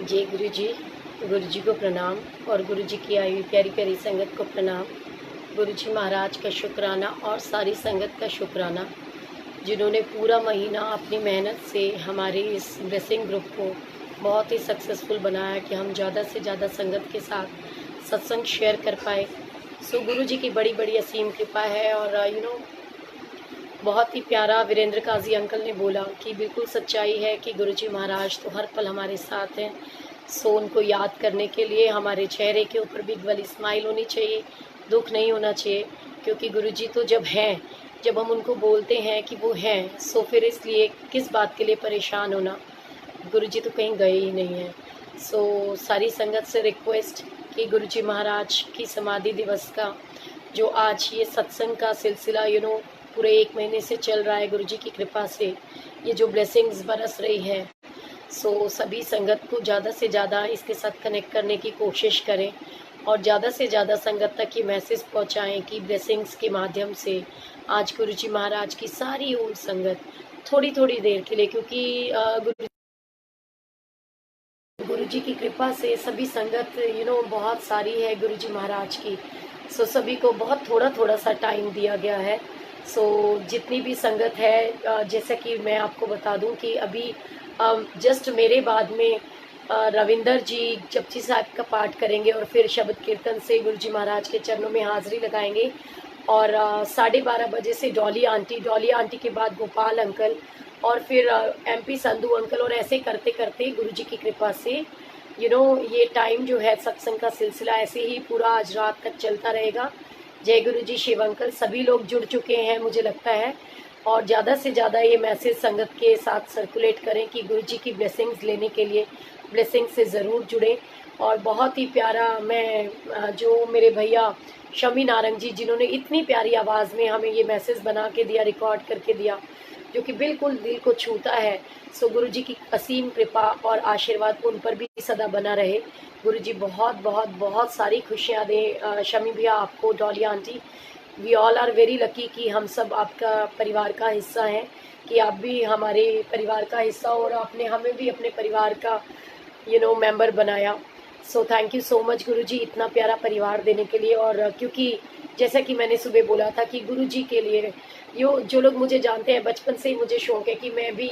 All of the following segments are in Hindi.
जय गुरु जी को प्रणाम और गुरु जी की आई हुई प्यारी प्यारी संगत को प्रणाम। गुरु जी महाराज का शुक्राना और सारी संगत का शुक्राना, जिन्होंने पूरा महीना अपनी मेहनत से हमारे इस ब्लेसिंग ग्रुप को बहुत ही सक्सेसफुल बनाया कि हम ज़्यादा से ज़्यादा संगत के साथ सत्संग शेयर कर पाए। सो गुरु जी की बड़ी बड़ी असीम कृपा है। और बहुत ही प्यारा वीरेंद्र काजी अंकल ने बोला कि बिल्कुल सच्चाई है कि गुरुजी महाराज तो हर पल हमारे साथ हैं। सो उनको याद करने के लिए हमारे चेहरे के ऊपर भी वाली स्माइल होनी चाहिए, दुख नहीं होना चाहिए, क्योंकि गुरुजी तो जब हैं, जब हम उनको बोलते हैं कि वो हैं, सो फिर इसलिए किस बात के लिए परेशान होना। गुरुजी तो कहीं गए ही नहीं हैं। सो सारी संगत से रिक्वेस्ट कि गुरुजी महाराज की समाधि दिवस का जो आज ये सत्संग का सिलसिला पूरे 1 महीने से चल रहा है, गुरुजी की कृपा से ये जो ब्लेसिंग्स बरस रही है, सो सभी संगत को ज़्यादा से ज़्यादा इसके साथ कनेक्ट करने की कोशिश करें और ज़्यादा से ज़्यादा संगत तक ये मैसेज पहुंचाएं कि ब्लेसिंग्स के माध्यम से आज गुरुजी महाराज की सारी ओल्ड संगत थोड़ी थोड़ी देर के लिए, क्योंकि गुरुजी की कृपा से सभी संगत बहुत सारी है गुरुजी महाराज की। सो सभी को बहुत थोड़ा थोड़ा सा टाइम दिया गया है। सो जितनी भी संगत है, जैसा कि मैं आपको बता दूं कि अभी जस्ट मेरे बाद में रविंदर जी जपजी साहब का पाठ करेंगे और फिर शब्द कीर्तन से गुरुजी महाराज के चरणों में हाजिरी लगाएंगे। और 12:30 बजे से डॉली आंटी के बाद गोपाल अंकल और फिर MP संधू अंकल, और ऐसे करते करते गुरुजी की कृपा से ये टाइम जो है सत्संग का सिलसिला ऐसे ही पूरा आज रात तक चलता रहेगा। जय गुरु जी, शिव अंकल, सभी लोग जुड़ चुके हैं मुझे लगता है। और ज़्यादा से ज़्यादा ये मैसेज संगत के साथ सर्कुलेट करें कि गुरु जी की ब्लेसिंग्स लेने के लिए ब्लेसिंग से ज़रूर जुड़ें। और बहुत ही प्यारा, मैं जो मेरे भैया शमी नारंग जी, जिन्होंने इतनी प्यारी आवाज़ में हमें ये मैसेज बना के दिया, रिकॉर्ड करके दिया, जो कि बिल्कुल दिल को छूता है। सो गुरु जी की असीम कृपा और आशीर्वाद उन पर भी सदा बना रहे। गुरु जी बहुत बहुत बहुत सारी खुशियाँ दें शमी भैया आपको, Dolly aunty. We all are very lucky कि हम सब आपका परिवार का हिस्सा हैं, कि आप भी हमारे परिवार का हिस्सा और आपने हमें भी अपने परिवार का मेंबर बनाया। So thank you so much गुरु जी, इतना प्यारा परिवार देने के लिए। और क्योंकि जैसा कि मैंने सुबह बोला था कि गुरु जी के लिए जो लोग मुझे जानते हैं, बचपन से ही मुझे शौक है कि मैं भी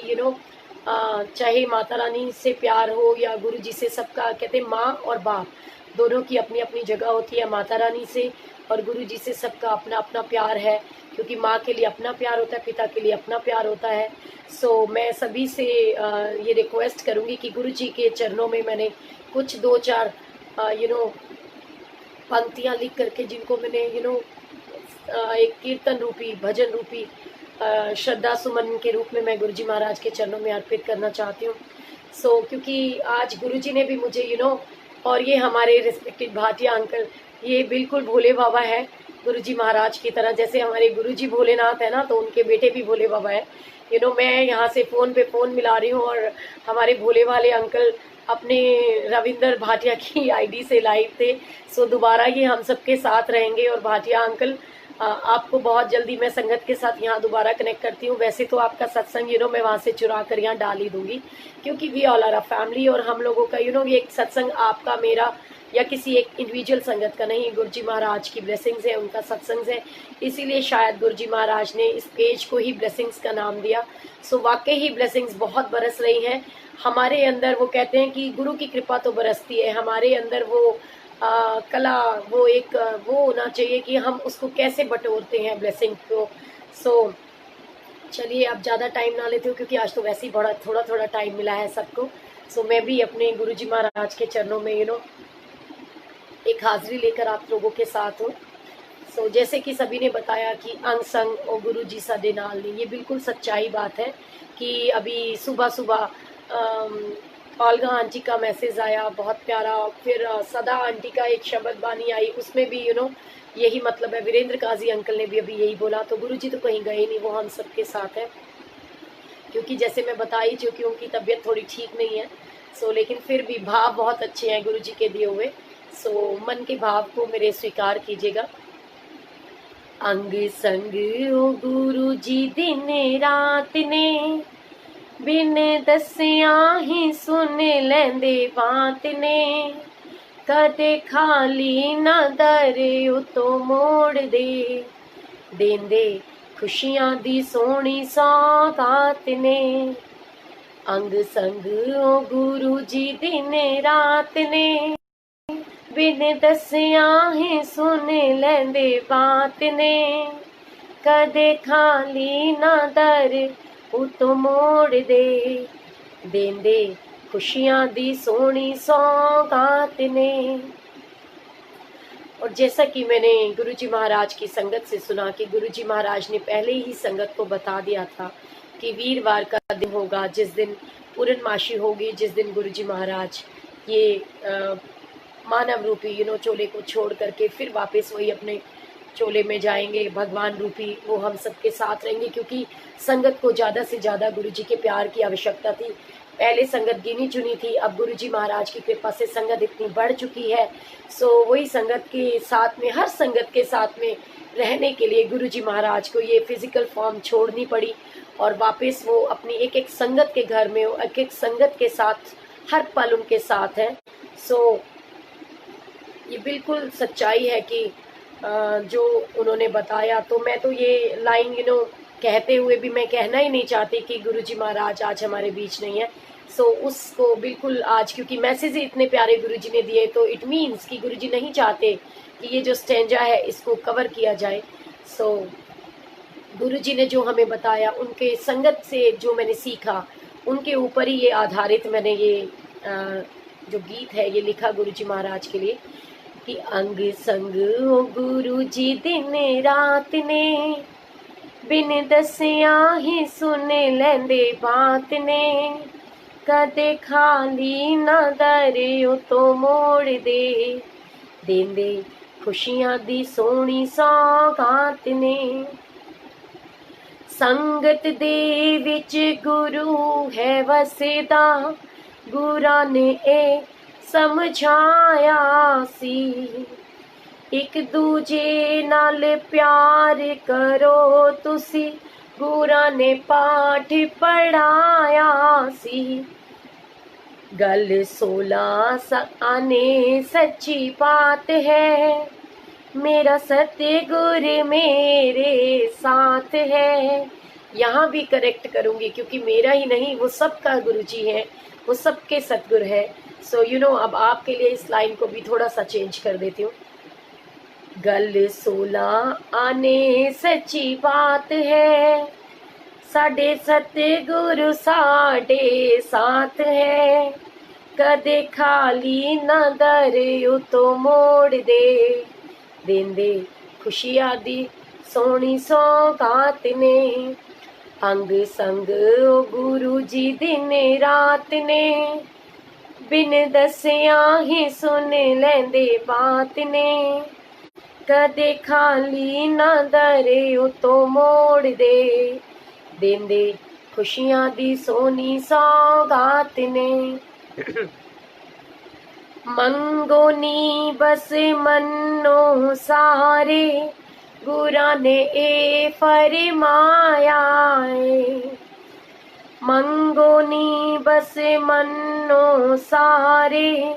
चाहे माता रानी से प्यार हो या गुरु जी से, सबका कहते हैं माँ और बाप दोनों की अपनी अपनी जगह होती है। माता रानी से और गुरु जी से सबका अपना अपना प्यार है, क्योंकि माँ के लिए अपना प्यार होता है, पिता के लिए अपना प्यार होता है। सो मैं सभी से ये रिक्वेस्ट करूँगी कि गुरु जी के चरणों में मैंने कुछ 2-4 पंक्तियाँ लिख करके, जिनको मैंने एक कीर्तन रूपी, भजन रूपी श्रद्धा सुमन के रूप में मैं गुरुजी महाराज के चरणों में अर्पित करना चाहती हूँ। सो क्योंकि आज गुरुजी ने भी मुझे और ये हमारे रिस्पेक्टेड भाटिया अंकल, ये बिल्कुल भोले बाबा है गुरुजी महाराज की तरह। जैसे हमारे गुरुजी भोलेनाथ है ना, तो उनके बेटे भी भोले बाबा है। मैं यहाँ से फ़ोन पे फ़ोन मिला रही हूँ और हमारे भोले वाले अंकल अपने रविंदर भाटिया की ID से लाइव थे। सो दोबारा ये हम सबके साथ रहेंगे। और भाटिया अंकल, आपको बहुत जल्दी मैं संगत के साथ यहाँ दोबारा कनेक्ट करती हूँ। वैसे तो आपका सत्संग मैं वहाँ से चुरा कर यहाँ डाल ही दूंगी, क्योंकि we all are a family. और हम लोगों का ये एक सत्संग आपका, मेरा या किसी एक इंडिविजुअल संगत का नहीं, गुरुजी महाराज की ब्लेसिंग्स है, उनका सत्संग है। इसीलिए शायद गुरुजी महाराज ने इस पेज को ही ब्लेसिंग्स का नाम दिया। सो वाकई ही ब्लेसिंग्स बहुत बरस रही हैं हमारे अंदर। वो कहते हैं कि गुरु की कृपा तो बरसती है हमारे अंदर, वो कला, वो एक वो होना चाहिए कि हम उसको कैसे बटोरते हैं ब्लेसिंग को। सो चलिए अब ज़्यादा टाइम ना लेते हो, क्योंकि आज तो वैसे ही बड़ा थोड़ा थोड़ा टाइम मिला है सबको। सो मैं भी अपने गुरुजी महाराज के चरणों में एक हाजिरी लेकर आप लोगों के साथ हूँ। सो जैसे कि सभी ने बताया कि अंग संग और गुरु जी सदे नाल नहीं, ये बिल्कुल सच्चाई बात है। कि अभी सुबह सुबह ओल्गा आंटी का मैसेज आया बहुत प्यारा, फिर सदा आंटी का एक शब्द बानी आई, उसमें भी यही मतलब है। वीरेंद्र काजी अंकल ने भी अभी यही बोला। तो गुरु जी तो कहीं गए नहीं, वो हम सबके साथ है, क्योंकि जैसे मैं बता ही चुकी हूँ कि तबीयत थोड़ी ठीक नहीं है। सो लेकिन फिर भी भाव बहुत अच्छे हैं गुरु जी के दिए हुए। सो मन के भाव को मेरे स्वीकार कीजिएगा। अंग संग ओ गुरु जी दिन रात ने बिन दसिया ही सुन लेंदे बात ने, कदे खाली ना दर उतो मोड़ दे, देंदे खुशियां दी सोहनी सौगात ने। अंग संग ओ गुरु जी दिन रात ने, बिन दसिया ही सुन लेंदे बात ने, कदे खाली ना दर उतो मोड़ दे, देंदे खुशियां दी सोहनी सौगात ने। और जैसा कि मैंने गुरुजी महाराज की संगत से सुना कि गुरुजी महाराज ने पहले ही संगत को बता दिया था कि वीरवार का दिन होगा, जिस दिन पूर्णमासी होगी, जिस दिन गुरुजी महाराज ये मानव रूपी चोले को छोड़ करके फिर वापस वही अपने चोले में जाएंगे, भगवान रूपी वो हम सबके साथ रहेंगे, क्योंकि संगत को ज़्यादा से ज़्यादा गुरुजी के प्यार की आवश्यकता थी। पहले संगत गिनी चुनी थी, अब गुरुजी महाराज की कृपा से संगत इतनी बढ़ चुकी है। सो वही संगत के साथ में, हर संगत के साथ में रहने के लिए गुरुजी महाराज को ये फिजिकल फॉर्म छोड़नी पड़ी और वापस वो अपनी एक एक संगत के घर में, एक एक संगत के साथ हर पल उनके साथ है। सो ये बिल्कुल सच्चाई है कि जो उन्होंने बताया, तो मैं तो ये लाइन कहते हुए भी मैं कहना ही नहीं चाहती कि गुरुजी महाराज आज हमारे बीच नहीं है। सो उसको बिल्कुल आज, क्योंकि मैसेज ही इतने प्यारे गुरुजी ने दिए, तो इट मीन्स कि गुरुजी नहीं चाहते कि ये जो स्टैंजा है इसको कवर किया जाए। सो गुरुजी ने जो हमें बताया, उनके संगत से जो मैंने सीखा, उनके ऊपर ही ये आधारित मैंने ये जो गीत है ये लिखा गुरुजी महाराज के लिए कि अंग संग ओ गुरुजी दिन रात ने, बिन दसिया ही सुन लेंदे बात ने, कदे खाली ना दर उतो मोड़ दे, देंदे खुशियां दी सोहनी सौगात ने। संगत दे विच गुरु है वसदा, गुरा ने ए समझाया सी, एक दूजे नाल प्यार करो तुसी, गुरा ने पाठ पढ़ाया सी। गल 16 आने सच्ची बात है, मेरा सतगुर मेरे साथ है। यहाँ भी करेक्ट करूँगी क्योंकि मेरा ही नहीं, वो सबका गुरुजी है, वो सबके सतगुर है। सो अब आपके लिए इस लाइन को भी थोड़ा सा चेंज कर देती हूँ। गल 16 आने सच्ची बात है, साडे सतगुरु साडे साथ है, कदे खाली ना दर उतो मोड़ दे, देंदे खुशियां दी सोहनी सौगात ने। अंग संग ओ गुरु जी दिन रात ने, बिन दसिया ही सुन लेंदे बात ने, कदे खाली ना दर उतो मोड़ दे, देंदे खुशियां दी सोहनी सौगात ने। मंगो नी बस मन्नो सारे, गुरा ने ए फरमाया है। मंगो नी बस मन्नो सारे,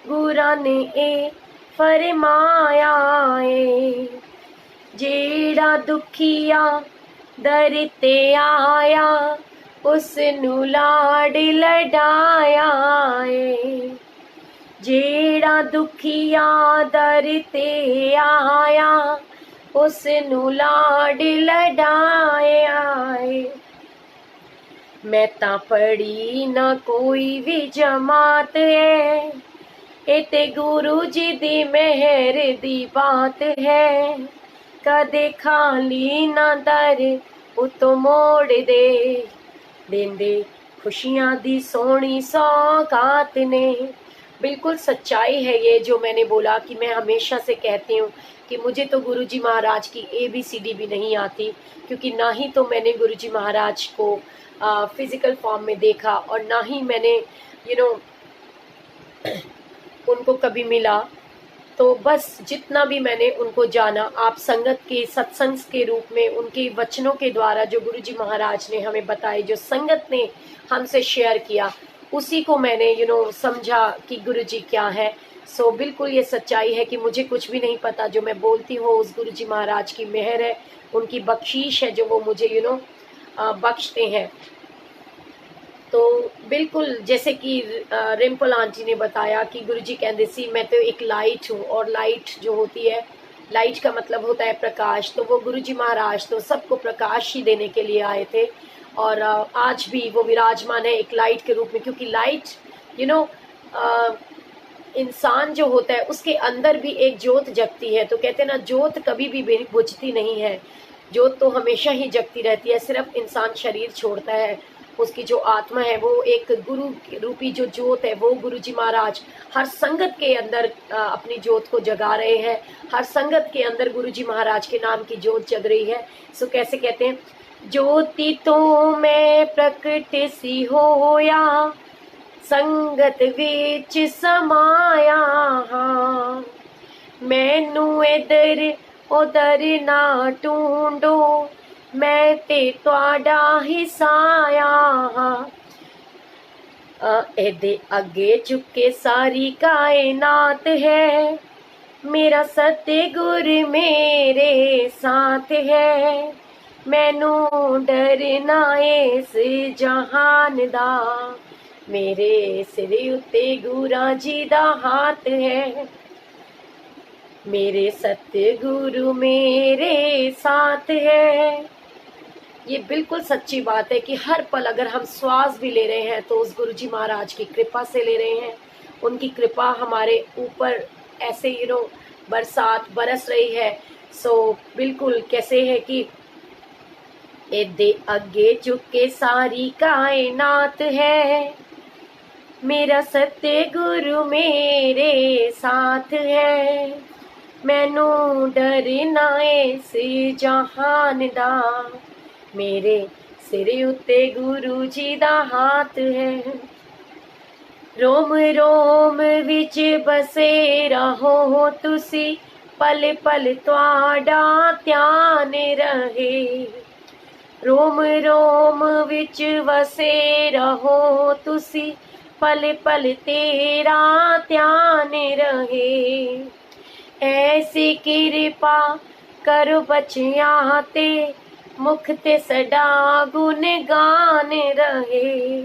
गुरा ने ए फरमाया है। जेड़ा दुखिया दर ते आया, उसनू लाड लडाया है। जेड़ा दुखिया दर ते आया, उसनू लाड लडाया है। मैं ता पढ़ी ना कोई भी जमात है, ए ते गुरु जी दी मेहर दी बात है, कदे खाली ना दर उतो मोड़ दे, देंदे खुशियां दी सोहनी सौगात ने। बिल्कुल सच्चाई है ये जो मैंने बोला कि मैं हमेशा से कहती हूँ कि मुझे तो गुरुजी महाराज की ABCD भी नहीं आती, क्योंकि ना ही तो मैंने गुरुजी महाराज को फिजिकल फॉर्म में देखा और ना ही मैंने उनको कभी मिला। तो बस जितना भी मैंने उनको जाना, आप संगत के सत्संग के रूप में उनके वचनों के द्वारा जो गुरुजी महाराज ने हमें बताए, जो संगत ने हमसे शेयर किया, उसी को मैंने समझा कि गुरुजी क्या है। सो बिल्कुल ये सच्चाई है कि मुझे कुछ भी नहीं पता, जो मैं बोलती हूँ उस गुरुजी महाराज की मेहर है, उनकी बख्शीश है जो वो मुझे बख्शते हैं। तो बिल्कुल जैसे कि रिम्पल आंटी ने बताया कि गुरुजी कहते सी मैं तो एक लाइट हूँ, और लाइट जो होती है, लाइट का मतलब होता है प्रकाश। तो वो गुरुजी महाराज तो सबको प्रकाश ही देने के लिए आए थे, और आज भी वो विराजमान है एक लाइट के रूप में, क्योंकि लाइट इंसान जो होता है उसके अंदर भी एक ज्योत जगती है। तो कहते हैं ना, ज्योत कभी भी बुझती नहीं है, ज्योत तो हमेशा ही जगती रहती है, सिर्फ इंसान शरीर छोड़ता है, उसकी जो आत्मा है वो एक गुरु रूपी जो ज्योत है, वो गुरुजी महाराज हर संगत के अंदर अपनी ज्योत को जगा रहे हैं। हर संगत के अंदर गुरुजी महाराज के नाम की ज्योत जग रही है। सो कैसे कहते हैं, ज्योति तो मैं प्रकट सी होया, संगत विच समाया हाँ, मैनू इधर उधर ना ढूंढो, मैं ते तुहाडा ही साया हाँ। एदे अगे चुके सारी कायनात है, मेरा सतगुर मेरे साथ है, मैनू डर ना इस जहान दा, मेरे सिर उत्ते गुरा जी दा हाथ है, मेरे सतगुरु मेरे साथ है। ये बिल्कुल सच्ची बात है कि हर पल अगर हम श्वास भी ले रहे हैं तो उस गुरुजी महाराज की कृपा से ले रहे हैं। उनकी कृपा हमारे ऊपर ऐसे बरसात बरस रही है। सो बिल्कुल कैसे है कि एदे अगे चुके सारी कायनात है, मेरा सतगुरु मेरे साथ है, मैनू डर ना इस जहान दा, मेरे सिर उत्ते गुरु जी दा हाथ है। रोम रोम विच बसे रहो तुसी, पल पल तुहाडा ध्यान रहे, रोम रोम विच वसे रहो तुसी, पल पल तेरा ध्यान रहे, ऐसी कृपा करो बच्चियां ते, मुख ते सदा गुण गान रहे,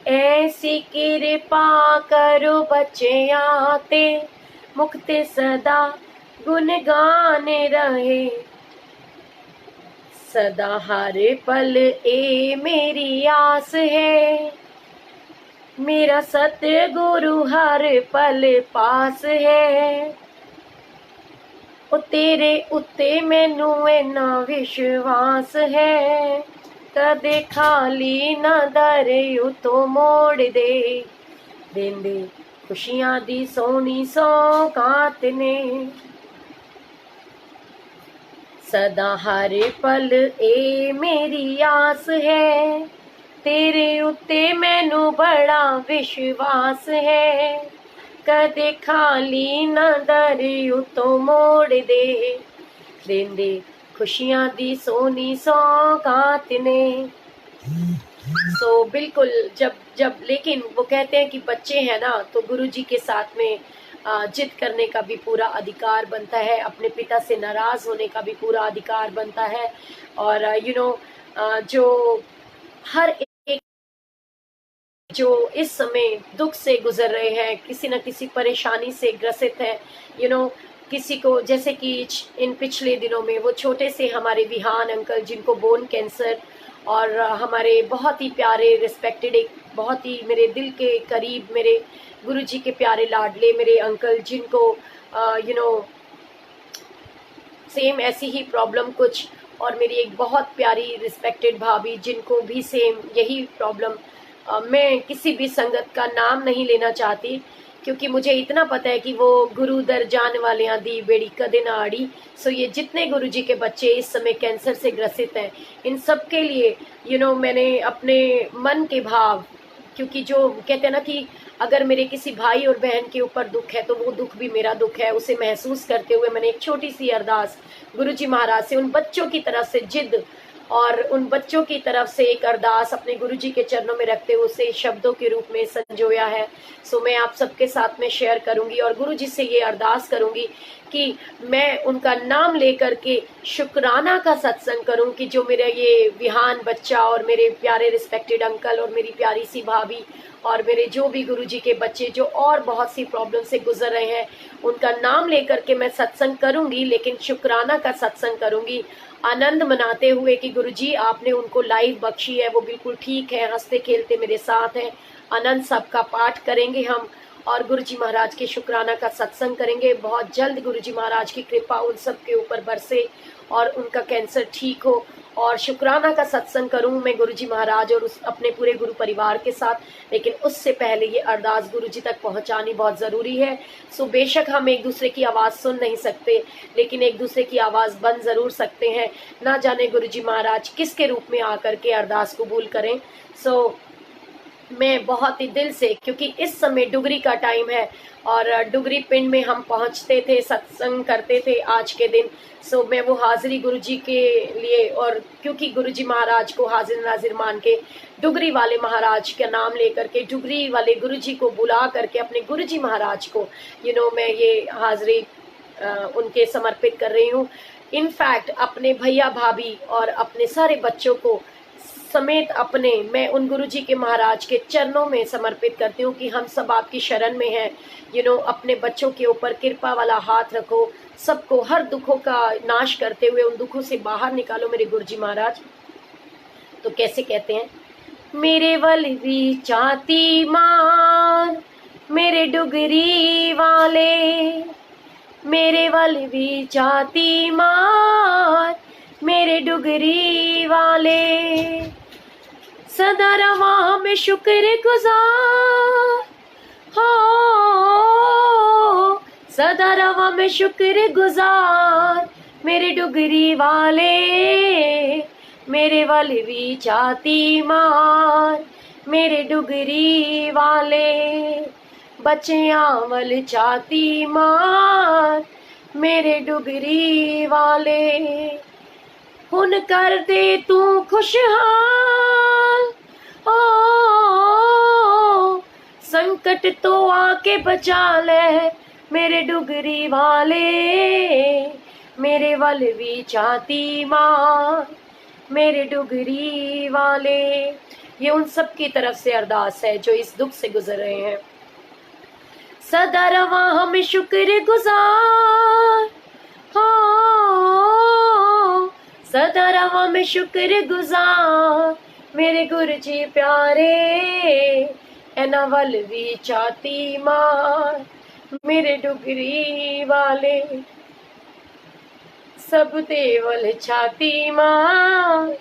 ऐसी कृपा करो बच्चियां ते, मुख ते सदा गुण गान रहे, सदा हर पल ए मेरी आस है, मेरा सतगुरु हर पल पास है, ओ तेरे उत्ते मैनू इन्ना विश्वास है, कदे खाली ना दर उतो मोड़ दे, देंदे खुशियां दी सोनी सौगात ने, सदा हर पल ए मेरी आस है, तेरे उत्ते मैनू बड़ा विश्वास है, कदे खाली ना दर उतो मोड़ दे, देंदे खुशियां दी सोनी सौगात ने। सो बिल्कुल जब लेकिन वो कहते हैं कि बच्चे हैं ना, तो गुरुजी के साथ में जिद करने का भी पूरा अधिकार बनता है, अपने पिता से नाराज होने का भी पूरा अधिकार बनता है, और जो हर एक जो इस समय दुख से गुजर रहे हैं, किसी न किसी परेशानी से ग्रसित है, किसी को, जैसे कि इन पिछले दिनों में वो छोटे से हमारे विहान अंकल जिनको बोन कैंसर, और हमारे बहुत ही प्यारे रिस्पेक्टेड, एक बहुत ही मेरे दिल के करीब, मेरे गुरुजी के प्यारे लाडले मेरे अंकल, जिनको सेम ऐसी ही प्रॉब्लम कुछ, और मेरी एक बहुत प्यारी रिस्पेक्टेड भाभी जिनको भी सेम यही प्रॉब्लम। मैं किसी भी संगत का नाम नहीं लेना चाहती, क्योंकि मुझे इतना पता है कि वो गुरु दर जान वालियां दी बेड़ी कदे ना आड़ी। सो ये जितने गुरुजी के बच्चे इस समय कैंसर से ग्रसित हैं, इन सब के लिए मैंने अपने मन के भाव, क्योंकि जो कहते हैं ना कि अगर मेरे किसी भाई और बहन के ऊपर दुख है तो वो दुख भी मेरा दुख है। उसे महसूस करते हुए मैंने एक छोटी सी अरदास गुरुजी महाराज से उन बच्चों की तरफ से जिद और उन बच्चों की तरफ से एक अरदास अपने गुरुजी के चरणों में रखते हुए उसे शब्दों के रूप में संजोया है। सो मैं आप सबके साथ में शेयर करूंगी और गुरुजी से ये अरदास करूंगी कि मैं उनका नाम लेकर के शुक्राना का सत्संग करूं कि जो मेरा ये विहान बच्चा और मेरे प्यारे रिस्पेक्टेड अंकल और मेरी प्यारी सी भाभी और मेरे जो भी गुरुजी के बच्चे जो और बहुत सी प्रॉब्लम से गुजर रहे हैं, उनका नाम लेकर के मैं सत्संग करूंगी, लेकिन शुक्राना का सत्संग करूंगी, आनंद मनाते हुए कि गुरुजी आपने उनको लाइफ बख्शी है, वो बिल्कुल ठीक है, हंसते खेलते मेरे साथ हैं। आनंद सबका पाठ करेंगे हम और गुरुजी महाराज के शुक्राना का सत्संग करेंगे। बहुत जल्द गुरुजी महाराज की कृपा उन सब के ऊपर बरसे और उनका कैंसर ठीक हो। और शुक्राना का सत्संग करूं मैं गुरुजी महाराज और उस अपने पूरे गुरु परिवार के साथ, लेकिन उससे पहले ये अरदास गुरुजी तक पहुंचानी बहुत ज़रूरी है। सो बेशक हम एक दूसरे की आवाज़ सुन नहीं सकते, लेकिन एक दूसरे की आवाज़ बन ज़रूर सकते हैं। ना जाने गुरुजी महाराज किसके रूप में आकर के अरदास कबूल करें। सो मैं बहुत ही दिल से, क्योंकि इस समय डुगरी का टाइम है और डुगरी पिंड में हम पहुंचते थे, सत्संग करते थे आज के दिन। सो मैं वो हाजिरी गुरुजी के लिए, और क्योंकि गुरुजी महाराज को हाजिर नाजिर मान के डुगरी वाले महाराज का नाम लेकर के डुगरी वाले गुरुजी को बुला करके अपने गुरुजी महाराज को मैं ये हाजिरी उनके समर्पित कर रही हूँ। इनफैक्ट अपने भैया भाभी और अपने सारे बच्चों को समेत अपने मैं उन गुरुजी के महाराज के चरणों में समर्पित करती हूँ कि हम सब आपकी शरण में हैं। अपने बच्चों के ऊपर कृपा वाला हाथ रखो, सबको हर दुखों का नाश करते हुए उन दुखों से बाहर निकालो मेरे गुरुजी महाराज। तो कैसे कहते हैं, मेरे वल भी चाहती मार मेरे डुगरी वाले, मेरे वल भी चाहती मार मेरे डुगरी वाले, सदा रवा में शुक्र गुजार हो, सदा रवा में शुक्र गुजार मेरे डुगरी वाले, मेरे वल भी चाहती मार मेरे डुगरी वाले, बच्चियां वल चाहती मार मेरे डुगरी वाले, हुन कर दे तू खुशहाल ओ, संकट तो आके बचा ले मेरे डुगरी वाले, मेरे वल भी चाहती माँ मेरे डुगरी वाले। ये उन सब की तरफ से अरदास है जो इस दुख से गुजर रहे हैं। सदा रवा हम शुक्र गुजार हो, सदा रवा में शुक्र गुजार मेरे गुरुजी प्यारे, एना वल भी चाहती मार मेरे डुगरी वाले, सब देवल छाती मार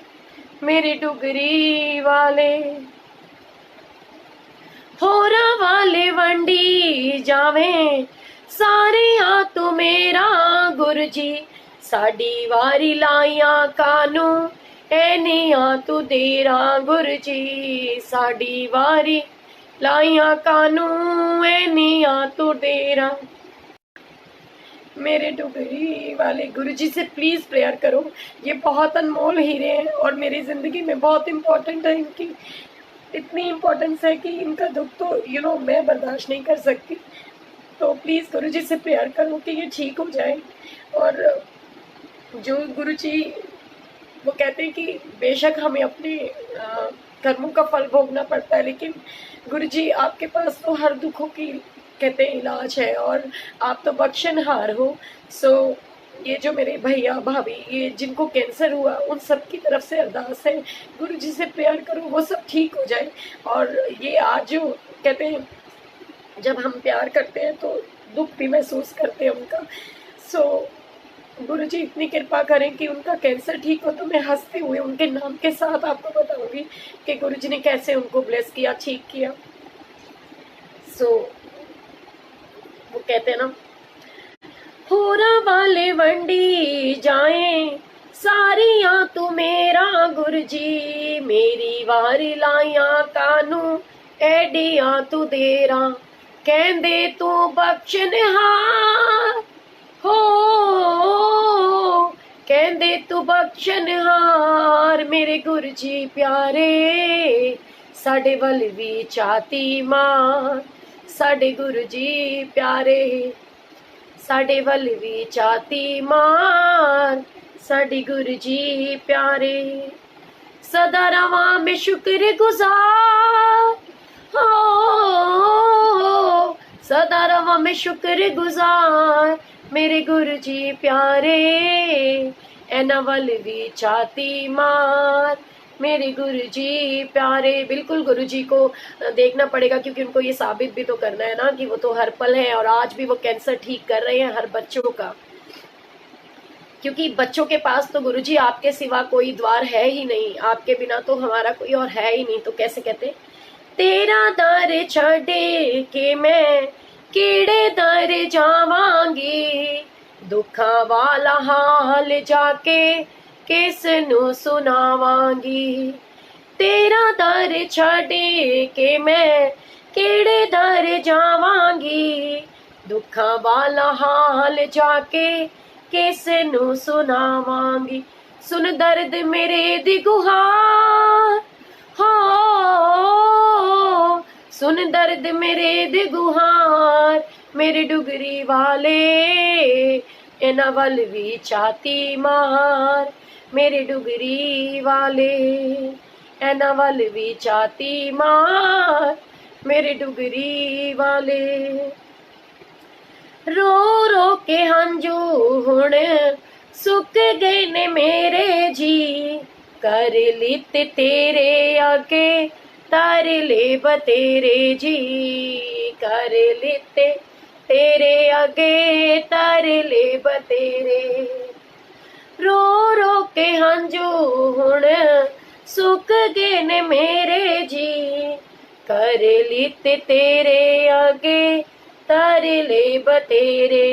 मेरे डुगरी वाले, होरा वाले वंडी जावे सारे आ तू मेरा गुरुजी, साडी वारी लाइया कानू एनिया तू देरा गुरुजी, साडी वारी लाइया कानू एनिया तू देरा मेरे डुगरी वाले। गुरुजी से प्लीज प्रेयर करो, ये बहुत अनमोल हीरे हैं और मेरी जिंदगी में बहुत इम्पोर्टेंट है। इनकी इतनी इम्पोर्टेंस है कि इनका दुख तो मैं बर्दाश्त नहीं कर सकती। तो प्लीज गुरुजी से प्रेयर करो कि ये ठीक हो जाए। और जो गुरुजी वो कहते हैं कि बेशक हमें अपने कर्मों का फल भोगना पड़ता है, लेकिन गुरुजी आपके पास तो हर दुखों की कहते हैं इलाज है और आप तो बख्शनहार हो। सो ये जो मेरे भैया भाभी ये जिनको कैंसर हुआ उन सब की तरफ से अरदास है, गुरुजी से प्रेयर करो वो सब ठीक हो जाए। और ये आज जो कहते हैं जब हम प्यार करते हैं तो दुख भी महसूस करते हैं उनका। सो गुरुजी इतनी कृपा करें कि उनका कैंसर ठीक हो। तो मैं हंसते हुए उनके नाम के साथ आपको बताऊंगी कि गुरुजी ने कैसे उनको ब्लेस किया, ठीक किया। सो वो कहते हैं ना, होरा वाले वंडी जाए सारिया तू मेरा गुरुजी, मेरी वारी लाइया कानू ਐਡੀਆਂ ਤੂੰ ਦੇਰਾਂ ਕਹਿੰਦੇ ਤੂੰ ਬਖਸ਼ਣਹਾਰ ਹੋ, ਕਹਿੰਦੇ ਤੂੰ ਬਖਸ਼ਣਹਾਰ ਮੇਰੇ ਗੁਰੂ ਜੀ ਪਿਆਰੇ, ਸਾਡੇ ਵੱਲ ਵੀ ਚਾਤੀ ਮਾਰ, ਸਾਡੇ ਗੁਰੂ ਜੀ ਪਿਆਰੇ, ਸਾਡੇ ਵੱਲ ਵੀ ਚਾਤੀ ਮਾਰ, ਸਾਡੇ ਗੁਰੂ ਜੀ ਪਿਆਰੇ। सदा रवा मैं शुक्रगुजार हो, सदा रवा मैं शुक्रगुजार मेरे गुरु जी प्यारे, एना वल भी चाती मार मेरे गुरु जी प्यारे। बिल्कुल गुरु जी को देखना पड़ेगा, क्योंकि उनको ये साबित भी तो करना है ना कि वो तो हर पल है, और आज भी वो कैंसर ठीक कर रहे हैं हर बच्चों का, क्योंकि बच्चों के पास तो गुरुजी आपके सिवा कोई द्वार है ही नहीं, आपके बिना तो हमारा कोई और है ही नहीं। तो कैसे कहते, तेरा दर छड़े के मैं केड़े दर जावांगी, दुखा वाला हाल जाके किस नू सुनावांगी। तेरा दर छड़े के मैं केड़े दर जावांगी, दुखा वाला हाल जाके किस नू सुनावांगी। सुन दर्द मेरे दी गुहार हो, सुन दर्द मेरे दी गुहार मेरे डुगरी वाले, इना वल भी चाती मार मेरे डुगरी वाले, इना वल भी चाती मार मेरे डुगरी वाले। रो रो के हंजू हुण सुक गए ने मेरे जी, कर लित तेरे आगे तार ले बतेरे जी, कर लित तेरे आगे तार ले बतेरे। रो रो के हंजू हुण सुक गए ने मेरे जी, कर लित तेरे आगे तार ले बतेरे।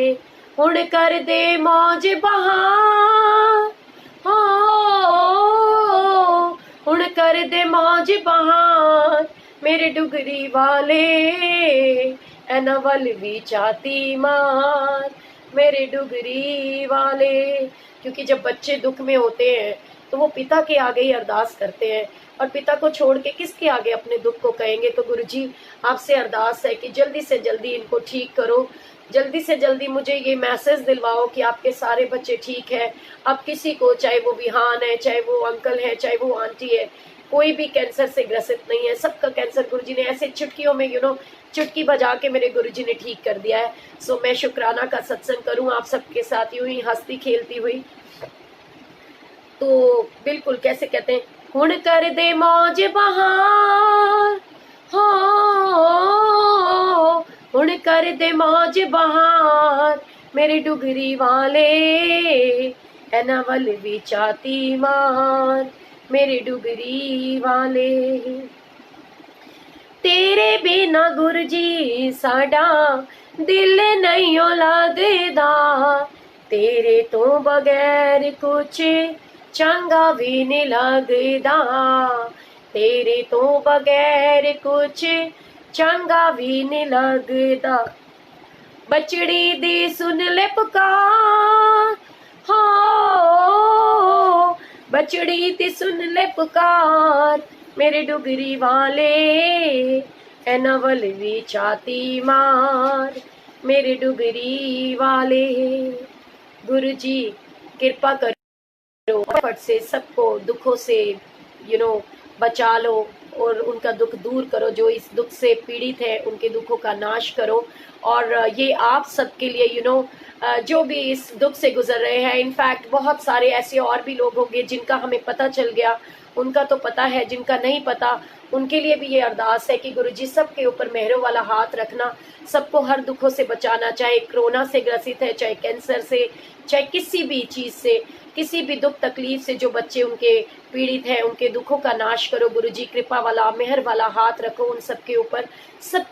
हुण कर दे मौज बहार हो, हुण कर दे मौज बहार मेरे डुगरी वाले, एना वल भी चाती मार मेरे डुगरी वाले। क्योंकि जब बच्चे दुख में होते हैं तो वो पिता के आगे ही अरदास करते हैं, और पिता को छोड़ के किसके आगे अपने दुख को कहेंगे। तो गुरुजी आपसे अरदास है कि जल्दी से जल्दी इनको ठीक करो, जल्दी से जल्दी मुझे ये मैसेज दिलवाओ कि आपके सारे बच्चे ठीक है। अब किसी को, चाहे वो विहान है, चाहे वो अंकल है, चाहे वो आंटी है, कोई भी कैंसर से ग्रसित नहीं है, सबका कैंसर गुरुजी ने ऐसे चुटकियों में चुटकी बजा के मेरे गुरुजी ने ठीक कर दिया है। सो मैं शुक्राना का सत्संग करूं आप सबके साथ यूं ही हंसती खेलती हुई। तो बिल्कुल कैसे कहते हैं, हुण कर दे मौज बहार हो, हुण कर दे मौज बहार मेरे डुगरी वाले, एना वल भी चाती मार मेरे डुगरी वाले। तेरे बिना गुरुजी साडा दिल नहीं लगदा, तेरे तो बगैर कुछ चंगा भी नहीं लगदा, तेरे तो बगैर कुछ चंगा भी नहीं लगदा। बचड़ी दी सुन ले पुकार हो, बचड़ी दी सुन ले पुकार मेरे डुगरी वाले, एना वल भी चाती मार मेरे डुगरी वाले। गुरुजी कृपा करो, फट से सबको दुखों से बचा लो और उनका दुख दूर करो। जो इस दुख से पीड़ित है उनके दुखों का नाश करो। और ये आप सबके लिए जो भी इस दुख से गुजर रहे हैं, इनफैक्ट बहुत सारे ऐसे और भी लोग होंगे जिनका हमें पता चल गया, उनका तो पता है, जिनका नहीं पता उनके लिए भी ये अरदास है कि गुरुजी सबके ऊपर मेहरों वाला हाथ रखना, सबको हर दुखों से बचाना, चाहे कोरोना से ग्रसित है, चाहे कैंसर से, चाहे किसी भी चीज़ से। किसी भी दुख तकलीफ से जो बच्चे उनके पीड़ित हैं, उनके दुखों का नाश करो गुरुजी। कृपा वाला मेहर वाला हाथ रखो उन सबके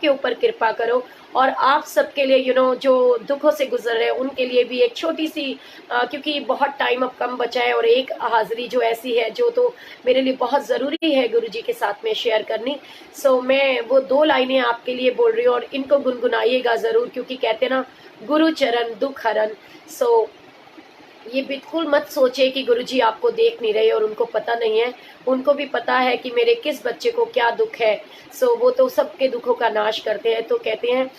ऊपर कृपा करो। और आप सबके लिए जो दुखों से गुजर रहे हैं उनके लिए भी एक छोटी सी क्योंकि बहुत टाइम अब कम बचा है, और एक हाजिरी जो ऐसी है जो तो मेरे लिए बहुत ज़रूरी है गुरुजी के साथ में शेयर करनी। सो मैं वो 2 लाइनें आपके लिए बोल रही हूँ, और इनको गुनगुनाइएगा ज़रूर, क्योंकि कहते ना गुरु चरण दुख हरन। सो ये बिल्कुल मत सोचे कि गुरुजी आपको देख नहीं रहे और उनको पता नहीं है। उनको भी पता है कि मेरे किस बच्चे को क्या दुख है। सो वो तो सबके दुखों का नाश करते हैं। तो कहते हैं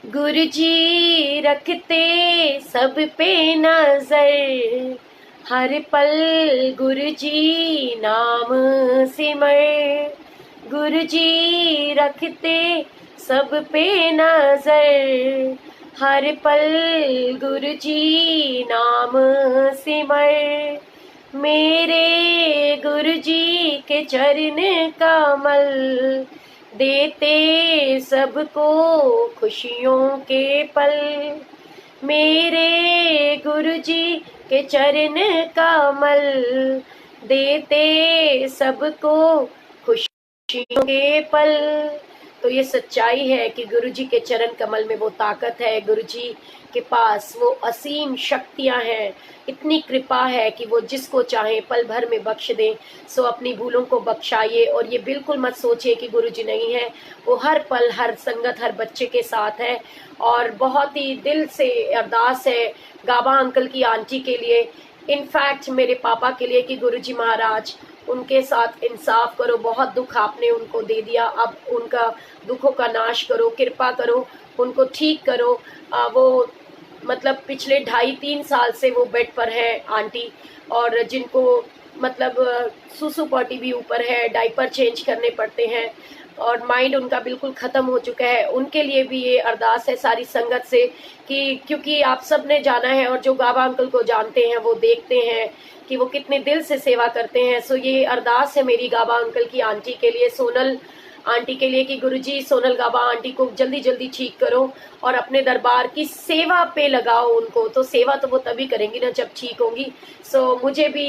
गुरुजी रखते सब पे नजर, हर पल गुरुजी नाम सिमर। गुरुजी रखते सब पे नजर, हर पल गुरुजी नाम सिमर। मेरे गुरुजी के चरण कमल, देते सबको खुशियों के पल। मेरे गुरुजी के चरण कमल, देते सबको खुशियों के पल। तो ये सच्चाई है कि गुरुजी के चरण कमल में वो ताकत है, गुरुजी के पास वो असीम शक्तियां हैं, इतनी कृपा है कि वो जिसको चाहे पल भर में बख्श दें। सो अपनी भूलों को बख्शाइए, और ये बिल्कुल मत सोचिए कि गुरुजी नहीं है। वो हर पल हर संगत हर बच्चे के साथ है। और बहुत ही दिल से अरदास है गाबा अंकल की आंटी के लिए, इनफैक्ट मेरे पापा के लिए, कि गुरुजी महाराज उनके साथ इंसाफ करो। बहुत दुख आपने उनको दे दिया, अब उनका दुखों का नाश करो, कृपा करो, उनको ठीक करो। वो मतलब पिछले 2.5-3 साल से वो बेड पर है आंटी, और जिनको मतलब सुसु पॉटी भी ऊपर है, डायपर चेंज करने पड़ते हैं, और माइंड उनका बिल्कुल ख़त्म हो चुका है। उनके लिए भी ये अरदास है सारी संगत से कि क्योंकि आप सब ने जाना है, और जो गाबा अंकल को जानते हैं वो देखते हैं कि वो कितने दिल से सेवा करते हैं। सो ये अरदास है मेरी गाबा अंकल की आंटी के लिए, सोनल आंटी के लिए, कि गुरुजी सोनल गाबा आंटी को जल्दी जल्दी ठीक करो और अपने दरबार की सेवा पे लगाओ उनको। तो सेवा तो वो तभी करेंगी ना जब ठीक होंगी। सो मुझे भी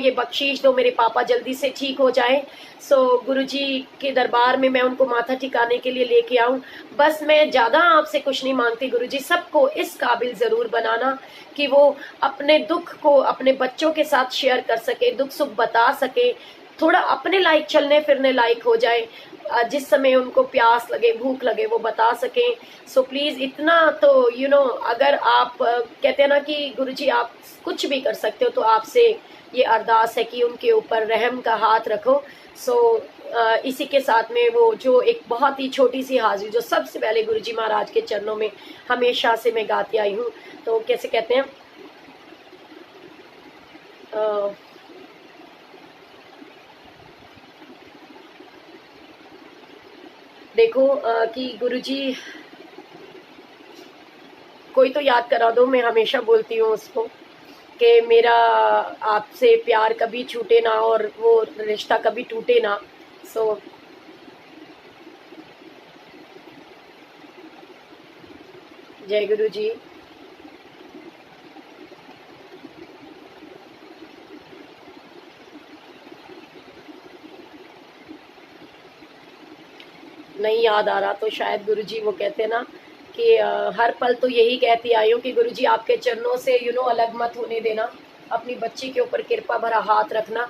ये बख्शीश दो, मेरे पापा जल्दी से ठीक हो जाएं। सो गुरुजी के दरबार में मैं उनको माथा ठिकाने के लिए लेके आऊं। बस मैं ज़्यादा आपसे कुछ नहीं मांगती गुरुजी, सबको इस काबिल ज़रूर बनाना कि वो अपने दुख को अपने बच्चों के साथ शेयर कर सके, दुख सुख बता सके, थोड़ा अपने लायक चलने फिरने लायक हो जाए, जिस समय उनको प्यास लगे भूख लगे वो बता सकें। सो प्लीज़ इतना तो अगर आप कहते हैं ना कि गुरुजी आप कुछ भी कर सकते हो, तो आपसे ये अरदास है कि उनके ऊपर रहम का हाथ रखो। सो इसी के साथ में वो जो एक बहुत ही छोटी सी हाजिरी जो सबसे पहले गुरुजी महाराज के चरणों में हमेशा से मैं गाती आई हूँ। तो कैसे कहते हैं देखो कि गुरुजी कोई तो याद करा दो, मैं हमेशा बोलती हूँ उसको कि मेरा आपसे प्यार कभी छूटे ना और वो रिश्ता कभी टूटे ना। सो जय गुरुजी। नहीं याद आ रहा तो शायद गुरुजी वो कहते ना कि हर पल तो यही कहती आई हूँ कि गुरुजी आपके चरणों से अलग मत होने देना, अपनी बच्ची के ऊपर कृपा भरा हाथ रखना।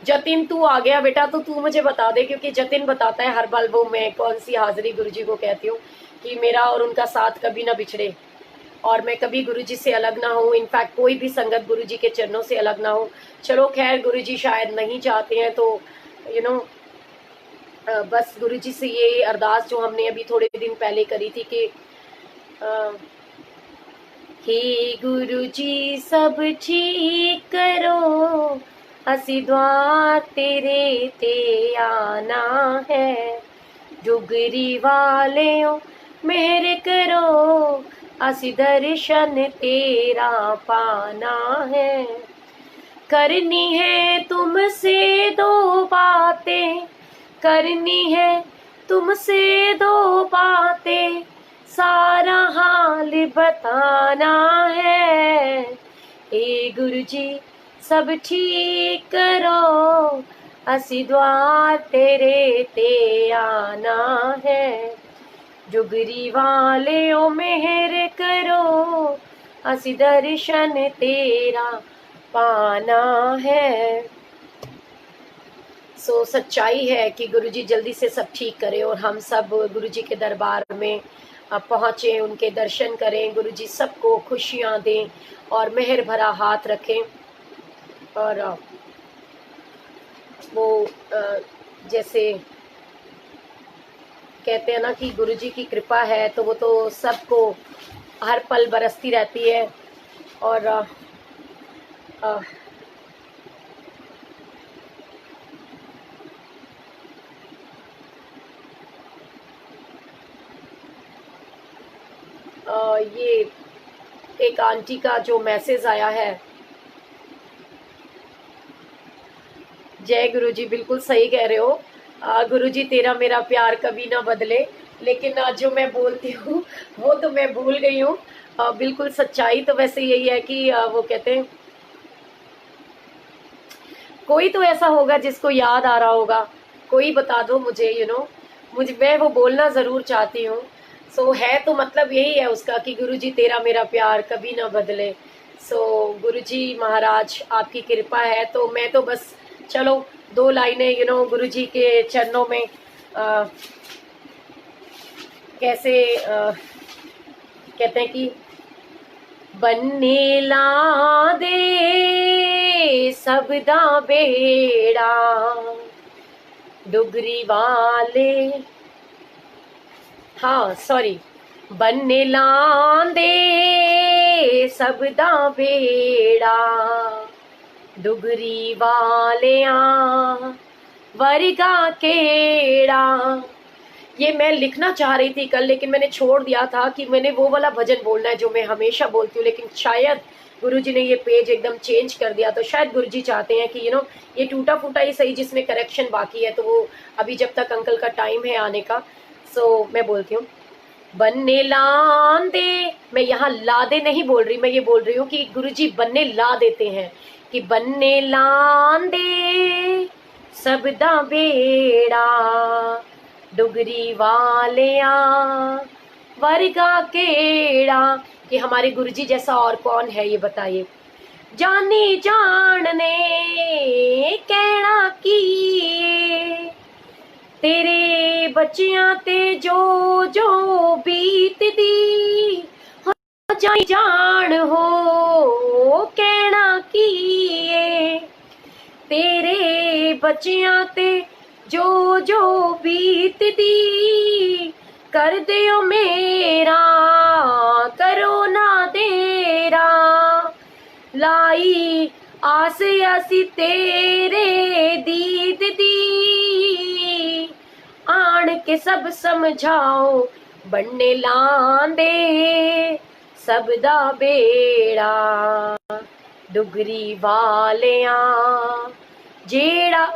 जतिन तू आ गया बेटा, तो तू मुझे बता दे, क्योंकि जतिन बताता है हर पल वो मैं कौन सी हाजिरी गुरुजी को कहती हूँ कि मेरा और उनका साथ कभी ना बिछड़े, और मैं कभी गुरुजी से अलग ना हूँ। इनफैक्ट कोई भी संगत गुरुजी के चरणों से अलग ना हो। चलो खैर गुरुजी शायद नहीं चाहते हैं, तो बस गुरुजी से ये अरदास जो हमने अभी थोड़े दिन पहले करी थी कि हे गुरुजी सब ठीक करो, असी द्वार तेरे ते आना है। डुगरी वालेओ मेहर करो, असी दर्शन तेरा पाना है। करनी है तुमसे दो बातें, करनी है तुमसे दो बातें, सारा हाल बताना है। ए गुरु जी सब ठीक करो, असी द्वार तेरे ते आना है। जुगरी वाले ओ मेहर करो, असी दर्शन तेरा पाना है। सो सच्चाई है कि गुरुजी जल्दी से सब ठीक करें और हम सब गुरुजी के दरबार में पहुँचें, उनके दर्शन करें। गुरुजी सबको खुशियाँ दें और मेहर भरा हाथ रखें। और वो जैसे कहते हैं ना कि गुरुजी की कृपा है तो वो तो सबको हर पल बरसती रहती है। और ये एक आंटी का जो मैसेज आया है, जय गुरुजी, बिल्कुल सही कह रहे हो। गुरुजी तेरा मेरा प्यार कभी ना बदले, लेकिन जो मैं बोलती हूँ वो तो मैं भूल गई हूँ। बिल्कुल सच्चाई तो वैसे यही है कि वो कहते हैं कोई तो ऐसा होगा जिसको याद आ रहा होगा, कोई बता दो मुझे, मुझे, मैं वो बोलना ज़रूर चाहती हूँ। सो है तो मतलब यही है उसका कि गुरुजी तेरा मेरा प्यार कभी ना बदले। सो गुरुजी महाराज आपकी कृपा है तो मैं तो बस चलो 2 लाइनें गुरुजी के चरणों में कैसे कहते हैं कि बन्ने ला दे सबदा बेड़ा, डुगरी वाले, हाँ सॉरी, बन्ने ला दे सबदा बेड़ा, डुगरी वालिया वर्गा केड़ा। ये मैं लिखना चाह रही थी कल, लेकिन मैंने छोड़ दिया था कि मैंने वो वाला भजन बोलना है जो मैं हमेशा बोलती हूँ, लेकिन शायद गुरुजी ने ये पेज एकदम चेंज कर दिया। तो शायद गुरुजी चाहते हैं कि ये टूटा फूटा ही सही जिसमें करेक्शन बाकी है, तो वो अभी जब तक अंकल का टाइम है आने का। सो मैं बोलती हूँ बन्ने लांदे, मैं यहाँ लादे नहीं बोल रही, मैं ये बोल रही हूँ कि गुरुजी बन्ने ला देते हैं कि बन्ने लांदे सबदा बेड़ा, डुगरी वालिया वर्गा केड़ा। कि हमारे गुरुजी जैसा और कौन है ये बताइए। जानी जानने कहना की तेरे बच्चियां ते जो जो बीत दी, जानी जान हो कहना की तेरे बच्चियां ते जो जो बीत दी, कर दियो मेरा करो ना देरा, लाई आस असी तेरे दीद दी, आन के सब समझाओ बनने लांदे सबदा बेड़ा, डुगरी वालिया जेड़ा,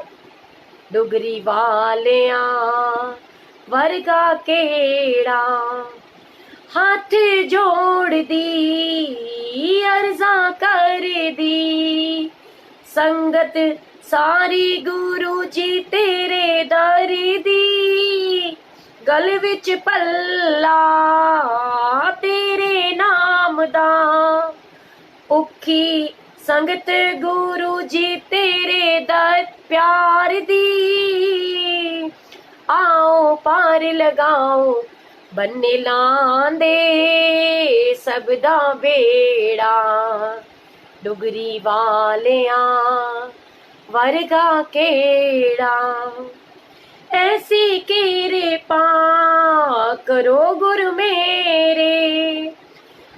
डुगरी वालिया वर्गा केड़ा। हाथ जोड़ दी अर्जा कर दी, संगत सारी गुरु जी तेरे दर दी, गल विच पल्ला तेरे नाम दा, उखी संगत गुरु जी तेरे दर प्यार दी, आओ पार लगाओ बन्ने लांदे सबदा बेड़ा, डुगरी वालिया वर्गा केड़ा। ऐसी केरे पा करो गुरु मेरे,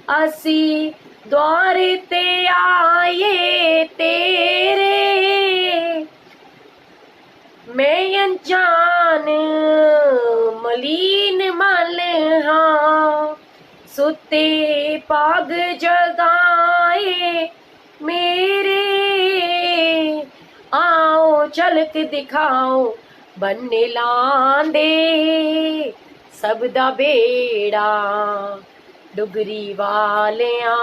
असी द्वार ते आए तेरे, मैं अनजान मलीन मल हाँ, सुते पाग जगाए मेरे, आओ झलक दिखाओ बन्ने लांदे सबदा बेड़ा, डुगरी वालिया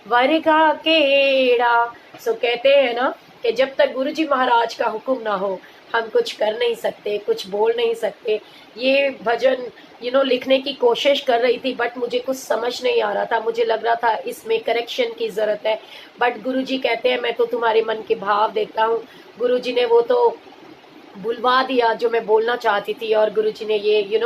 वर्गा केड़ा। सो कहते हैं ना कि जब तक गुरु जी महाराज का हुक्म ना हो हम कुछ कर नहीं सकते, कुछ बोल नहीं सकते। ये भजन लिखने की कोशिश कर रही थी, बट मुझे कुछ समझ नहीं आ रहा था। मुझे लग रहा था इसमें करेक्शन की ज़रूरत है, बट गुरुजी कहते हैं मैं तो तुम्हारे मन के भाव देखता हूँ। गुरुजी ने वो तो बुलवा दिया जो मैं बोलना चाहती थी, और गुरुजी ने ये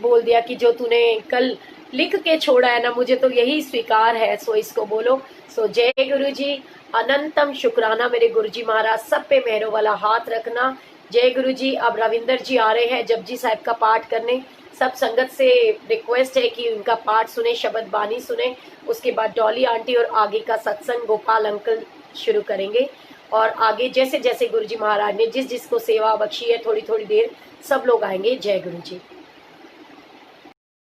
बोल दिया कि जो तूने कल लिख के छोड़ा है ना, मुझे तो यही स्वीकार है, सो इसको बोलो। सो जय गुरुजी, अनंतम शुक्राना मेरे गुरुजी महाराज, सब पे मेहरों वाला हाथ रखना। जय गुरुजी। अब रविंदर जी आ रहे हैं जपजी साहब का पाठ करने। सब संगत से रिक्वेस्ट है कि उनका पाठ सुने, शब्द बानी सुने। उसके बाद डॉली आंटी और आगे का सत्संग गोपाल अंकल शुरू करेंगे। और आगे जैसे जैसे गुरुजी महाराज ने जिस जिसको सेवा बख्शी है, थोड़ी थोड़ी देर सब लोग आएंगे। जय गुरुजी।